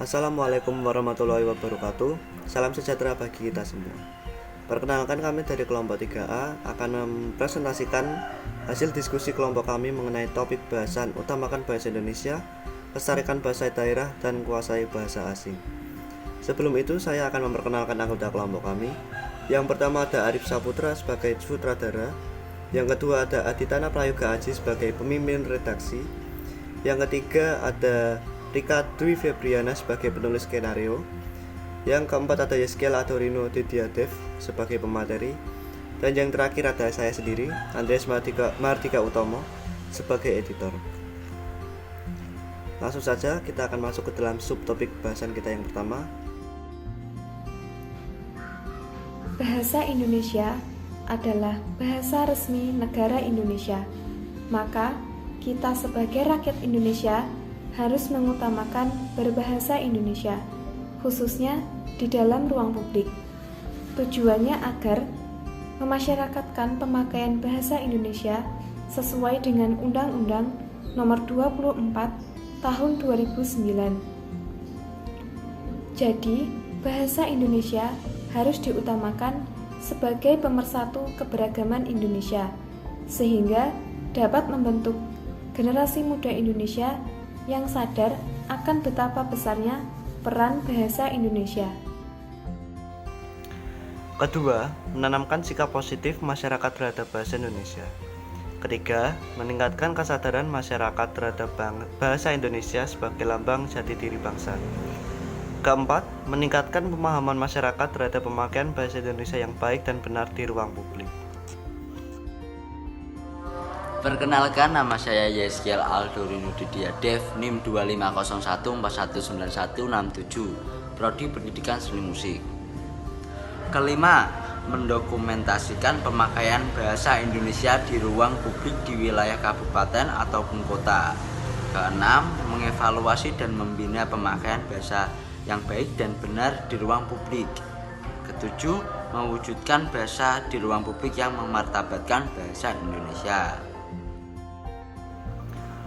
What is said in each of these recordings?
Assalamualaikum warahmatullahi wabarakatuh. Salam sejahtera bagi kita semua. Perkenalkan, kami dari kelompok 3A akan mempresentasikan hasil diskusi kelompok kami mengenai topik bahasan utamakan bahasa Indonesia, lestarikan bahasa daerah, dan kuasai bahasa asing. Sebelum itu, saya akan memperkenalkan anggota kelompok kami. Yang pertama ada Arif Saputra sebagai sutradara. Yang kedua ada Aditana Prayoga Aji sebagai pemimpin redaksi. Yang ketiga ada Rika Dwi Febriana sebagai penulis skenario. Yang keempat ada Yeskiel Adorino Didiadev sebagai pemateri. Dan yang terakhir ada saya sendiri, Andreas Mardika Utomo, sebagai editor. Langsung saja kita akan masuk ke dalam subtopik bahasan kita yang pertama. Bahasa Indonesia adalah bahasa resmi negara Indonesia. Maka, kita sebagai rakyat Indonesia harus mengutamakan berbahasa Indonesia, khususnya di dalam ruang publik. Tujuannya agar memasyarakatkan pemakaian bahasa Indonesia sesuai dengan Undang-Undang Nomor 24 Tahun 2009. Jadi, bahasa Indonesia harus diutamakan sebagai pemersatu keberagaman Indonesia, sehingga dapat membentuk generasi muda Indonesia yang sadar akan betapa besarnya peran bahasa Indonesia. Kedua, menanamkan sikap positif masyarakat terhadap bahasa Indonesia. Ketiga, meningkatkan kesadaran masyarakat terhadap bahasa Indonesia sebagai lambang jati diri bangsa. Keempat, meningkatkan pemahaman masyarakat terhadap pemakaian bahasa Indonesia yang baik dan benar di ruang publik. Perkenalkan, nama saya Yeskiel Adorino Didiadev, NIM 2501419167, Prodi Pendidikan Seni Musik. Kelima, mendokumentasikan pemakaian bahasa Indonesia di ruang publik di wilayah kabupaten ataupun kota. Keenam, mengevaluasi dan membina pemakaian bahasa yang baik dan benar di ruang publik. Ketujuh, mewujudkan bahasa di ruang publik yang memartabatkan bahasa Indonesia.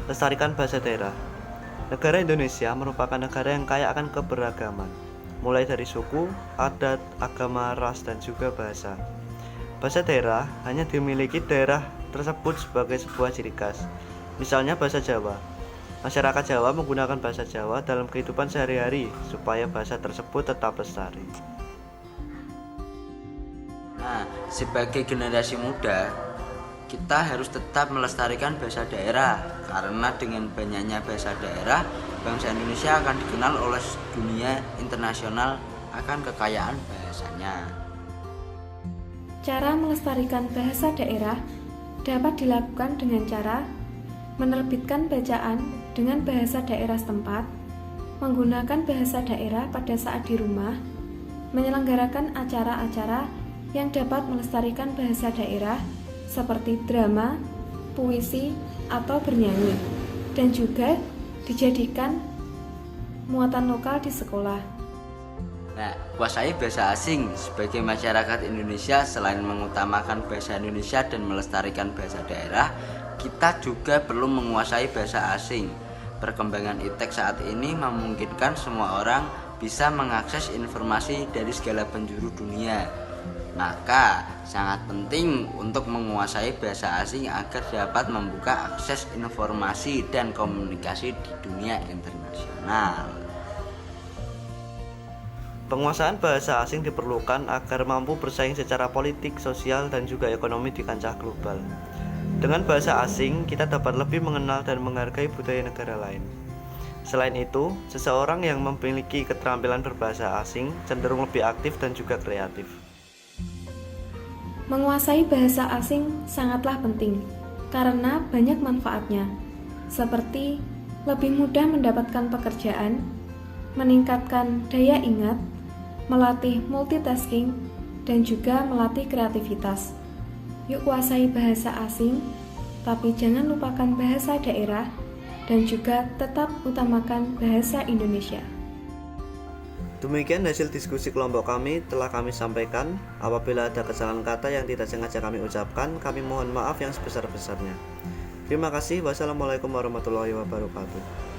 Lestarikan bahasa daerah. Negara Indonesia merupakan negara yang kaya akan keberagaman, mulai dari suku, adat, agama, ras, dan juga bahasa. Bahasa daerah hanya dimiliki daerah tersebut sebagai sebuah ciri khas. Misalnya bahasa Jawa. Masyarakat Jawa menggunakan bahasa Jawa dalam kehidupan sehari-hari supaya bahasa tersebut tetap lestari. Nah, sebagai generasi muda, kita harus tetap melestarikan bahasa daerah, karena dengan banyaknya bahasa daerah, bangsa Indonesia akan dikenal oleh dunia internasional akan kekayaan bahasanya. Cara melestarikan bahasa daerah dapat dilakukan dengan cara menerbitkan bacaan dengan bahasa daerah setempat, menggunakan bahasa daerah pada saat di rumah, menyelenggarakan acara-acara yang dapat melestarikan bahasa daerah seperti drama, puisi, atau bernyanyi, dan juga dijadikan muatan lokal di sekolah. Nah, kuasai bahasa asing. Sebagai masyarakat Indonesia, selain mengutamakan bahasa Indonesia dan melestarikan bahasa daerah, kita juga perlu menguasai bahasa asing. Perkembangan iptek saat ini memungkinkan semua orang bisa mengakses informasi dari segala penjuru dunia. Maka sangat penting untuk menguasai bahasa asing agar dapat membuka akses informasi dan komunikasi di dunia internasional. Penguasaan bahasa asing diperlukan agar mampu bersaing secara politik, sosial, dan juga ekonomi di kancah global. Dengan bahasa asing, kita dapat lebih mengenal dan menghargai budaya negara lain. Selain itu, seseorang yang memiliki keterampilan berbahasa asing cenderung lebih aktif dan juga kreatif. Menguasai bahasa asing sangatlah penting karena banyak manfaatnya, seperti lebih mudah mendapatkan pekerjaan, meningkatkan daya ingat, melatih multitasking, dan juga melatih kreativitas. Yuk kuasai bahasa asing, tapi jangan lupakan bahasa daerah dan juga tetap utamakan bahasa Indonesia. Demikian hasil diskusi kelompok kami telah kami sampaikan. Apabila ada kesalahan kata yang tidak sengaja kami ucapkan, kami mohon maaf yang sebesar-besarnya. Terima kasih. Wassalamualaikum warahmatullahi wabarakatuh.